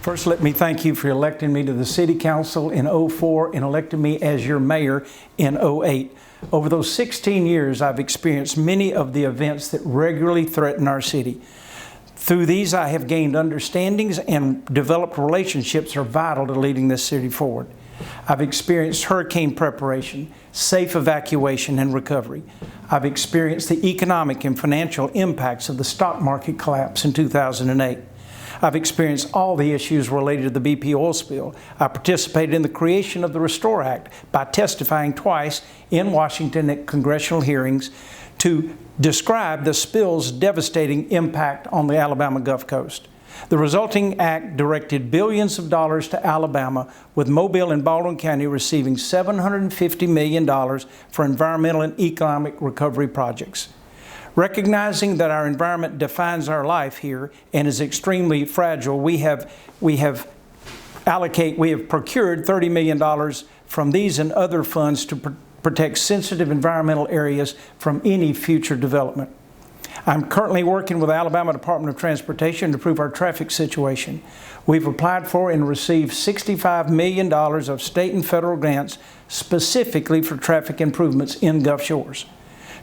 First, let me thank you for electing me to the City Council in '04 and electing me as your mayor in '08. Over those 16 years, I've experienced many of the events that regularly threaten our city. Through these, I have gained understandings and developed relationships that are vital to leading this city forward. I've experienced hurricane preparation, safe evacuation, and recovery. I've experienced the economic and financial impacts of the stock market collapse in 2008. I've experienced all the issues related to the BP oil spill. I participated in the creation of the Restore Act by testifying twice in Washington at congressional hearings to describe the spill's devastating impact on the Alabama Gulf Coast. The resulting act directed billions of dollars to Alabama, with Mobile and Baldwin County receiving $750 million for environmental and economic recovery projects. Recognizing that our environment defines our life here and is extremely fragile, we have procured $30 million from these and other funds to protect sensitive environmental areas from any future development. I'm currently working with the Alabama Department of Transportation to improve our traffic situation. We've applied for and received $65 million of state and federal grants specifically for traffic improvements in Gulf Shores.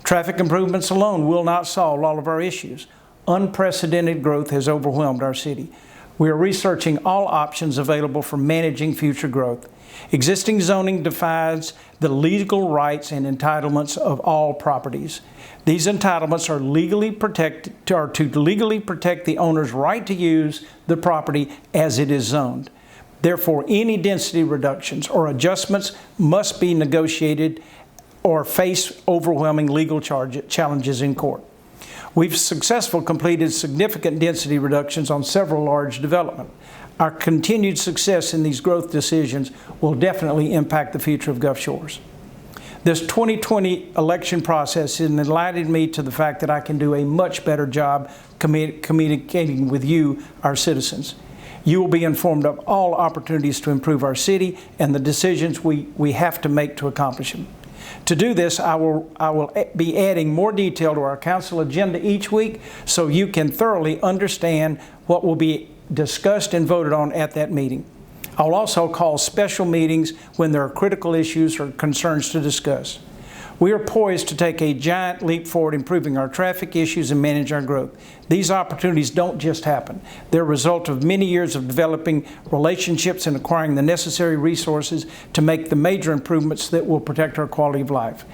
Traffic improvements alone will not solve all of our issues. Unprecedented growth has overwhelmed our city. We are researching all options available for managing future growth. Existing zoning defines the legal rights and entitlements of all properties. These entitlements are to legally protect the owner's right to use the property as it is zoned. Therefore, any density reductions or adjustments must be negotiated or face overwhelming legal challenges in court. We've successfully completed significant density reductions on several large developments. Our continued success in these growth decisions will definitely impact the future of Gulf Shores. This 2020 election process has enlightened me to the fact that I can do a much better job communicating with you, our citizens. You will be informed of all opportunities to improve our city and the decisions we have to make to accomplish them. To do this, I will be adding more detail to our council agenda each week so you can thoroughly understand what will be discussed and voted on at that meeting. I'll also call special meetings when there are critical issues or concerns to discuss. We are poised to take a giant leap forward improving our traffic issues and manage our growth. These opportunities don't just happen. They're a result of many years of developing relationships and acquiring the necessary resources to make the major improvements that will protect our quality of life.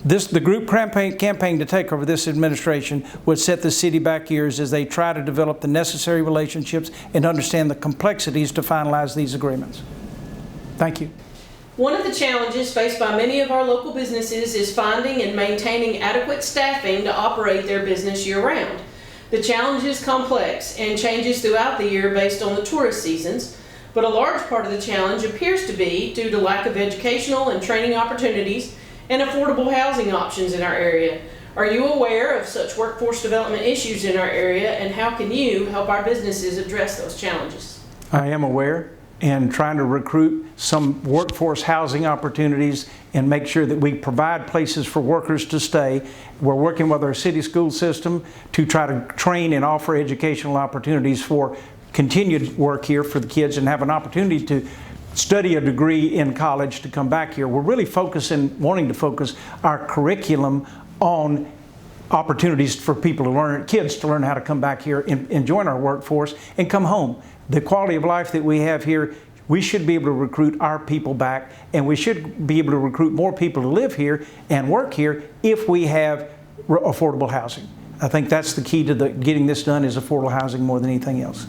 The group campaign to take over this administration would set the city back years as they try to develop the necessary relationships and understand the complexities to finalize these agreements. Thank you. One of the challenges faced by many of our local businesses is finding and maintaining adequate staffing to operate their business year-round. The challenge is complex and changes throughout the year based on the tourist seasons, but a large part of the challenge appears to be due to lack of educational and training opportunities and affordable housing options in our area. Are you aware of such workforce development issues in our area, and how can you help our businesses address those challenges? I am aware, and trying to recruit some workforce housing opportunities and make sure that we provide places for workers to stay. We're working with our city school system to try to train and offer educational opportunities for continued work here for the kids and have an opportunity to study a degree in college to come back here. We're really wanting to focus our curriculum on opportunities for people to learn, kids to learn how to come back here and join our workforce and come home. The quality of life that we have here, we should be able to recruit our people back, and we should be able to recruit more people to live here and work here if we have affordable housing. I think that's the key to getting this done, is affordable housing more than anything else.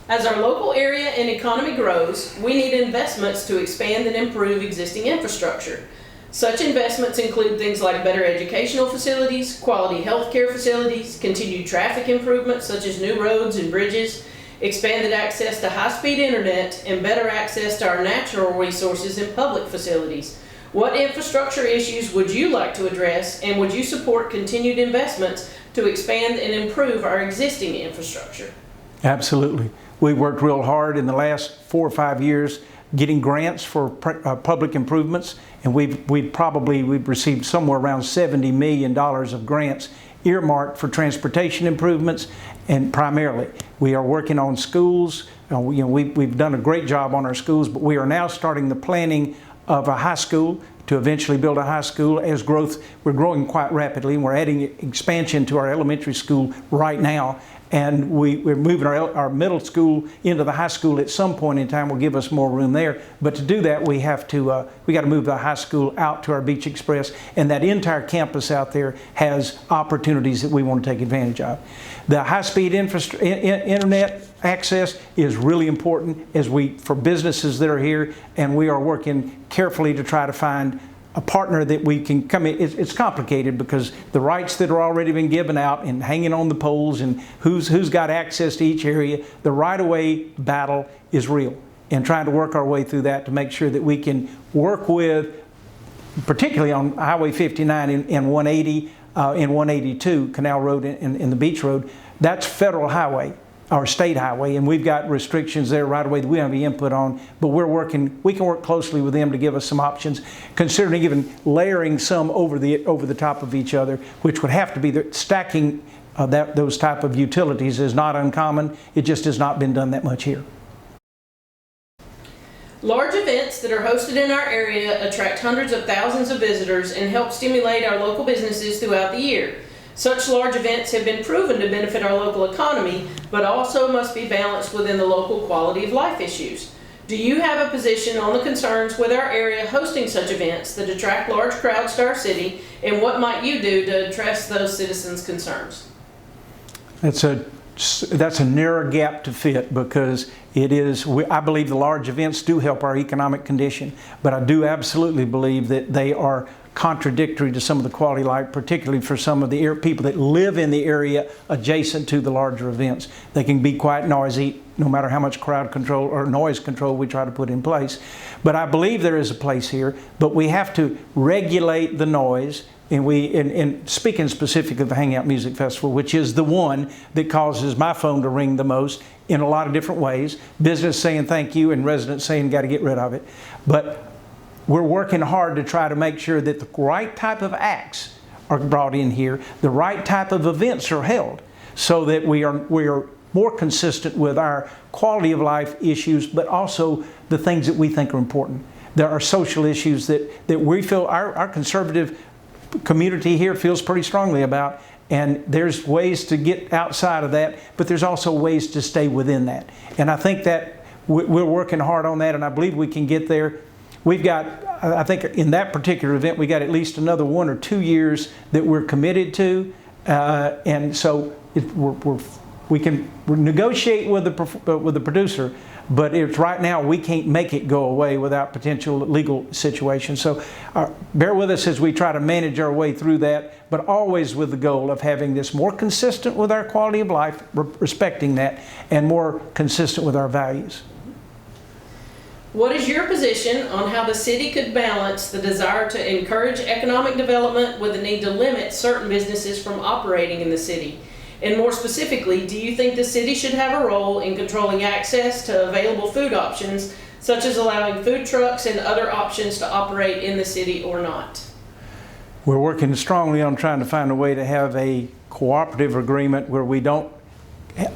As our local area and economy grows, we need investments to expand and improve existing infrastructure. Such investments include things like better educational facilities, quality healthcare facilities, continued traffic improvements such as new roads and bridges, expanded access to high-speed internet, and better access to our natural resources and public facilities. What infrastructure issues would you like to address, and would you support continued investments to expand and improve our existing infrastructure? Absolutely. We've worked real hard in the last 4 or 5 years getting grants for public improvements, and we've received somewhere around $70 million of grants earmarked for transportation improvements, and primarily we are working on schools. We've done a great job on our schools, but we are now starting the planning of a high school to eventually build a high school. We're growing quite rapidly, and we're adding expansion to our elementary school right now. And we're moving our middle school into the high school at some point in time. Will give us more room there. But to do that, we got to move the high school out to our Beach Express, and that entire campus out there has opportunities that we want to take advantage of. The high-speed internet access is really important for businesses that are here, and we are working carefully to try to find a partner that we can come in. It's complicated because the rights that are already been given out and hanging on the poles and who's got access to each area, the right-of-way battle is real, and trying to work our way through that to make sure that we can work with, particularly on Highway 59 and 180 and 182, Canal Road and the Beach Road. That's federal highway, our state highway, and we've got restrictions there right away that we don't have any input on, but we can work closely with them to give us some options, considering even layering some over the top of each other, which would have to be stacking those type of utilities is not uncommon. It just has not been done that much here. Large events that are hosted in our area attract hundreds of thousands of visitors and help stimulate our local businesses throughout the year. Such large events have been proven to benefit our local economy, but also must be balanced within the local quality of life issues. Do you have a position on the concerns with our area hosting such events that attract large crowds to our city, and what might you do to address those citizens' concerns? That's a narrow gap to fit, because I believe the large events do help our economic condition, but I do absolutely believe that they are contradictory to some of the quality of life, particularly for some of the people that live in the area adjacent to the larger events. They can be quite noisy, no matter how much crowd control or noise control we try to put in place. But I believe there is a place here, but we have to regulate the noise. And speaking specifically of the Hangout Music Festival, which is the one that causes my phone to ring the most in a lot of different ways, business saying thank you and residents saying got to get rid of it. But we're working hard to try to make sure that the right type of acts are brought in here, the right type of events are held, so that we are more consistent with our quality of life issues, but also the things that we think are important. There are social issues that we feel our conservative community here feels pretty strongly about, and there's ways to get outside of that, but there's also ways to stay within that. And I think that we're working hard on that, and I believe we can get there. We've got, I think in that particular event, we got at least another 1 or 2 years that we're committed to, and so we can negotiate with the producer, but right now we can't make it go away without potential legal situations. So bear with us as we try to manage our way through that, but always with the goal of having this more consistent with our quality of life, respecting that, and more consistent with our values. What is your position on how the city could balance the desire to encourage economic development with the need to limit certain businesses from operating in the city? And more specifically, do you think the city should have a role in controlling access to available food options, such as allowing food trucks and other options to operate in the city or not? We're working strongly on trying to find a way to have a cooperative agreement where we don't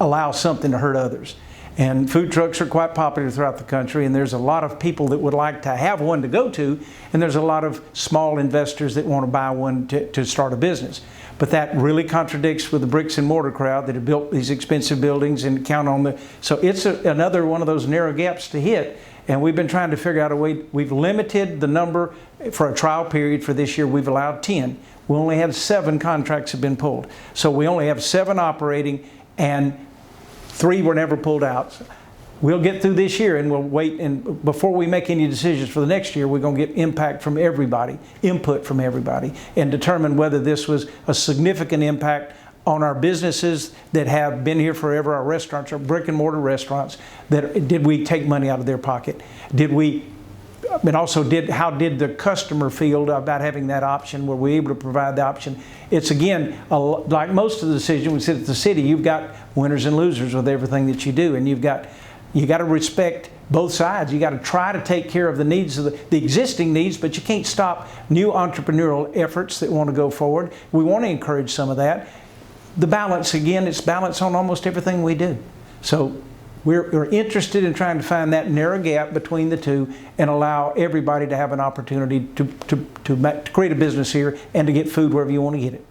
allow something to hurt others. And food trucks are quite popular throughout the country, and there's a lot of people that would like to have one to go to, and there's a lot of small investors that want to buy one to start a business. But that really contradicts with the bricks and mortar crowd that have built these expensive buildings and count on the... So it's another one of those narrow gaps to hit, and we've been trying to figure out a way. We've limited the number for a trial period for this year. We've allowed 10. We only have 7 contracts have been pulled. So we only have 7 operating, and 3 were never pulled out. We'll get through this year, and we'll wait, and before we make any decisions for the next year, we're going to get impact from everybody, input from everybody, and determine whether this was a significant impact on our businesses that have been here forever, our restaurants, our brick and mortar restaurants. Did we take money out of their pocket? How did the customer feel about having that option? Were we able to provide the option? It's again, like most of the decisions we sit at the city, you've got winners and losers with everything that you do, and you got to respect both sides. You got to try to take care of the needs of the existing needs, but you can't stop new entrepreneurial efforts that want to go forward. We want to encourage some of that. The balance, again, it's balance on almost everything we do. So we're interested in trying to find that narrow gap between the two and allow everybody to have an opportunity to create a business here and to get food wherever you want to get it.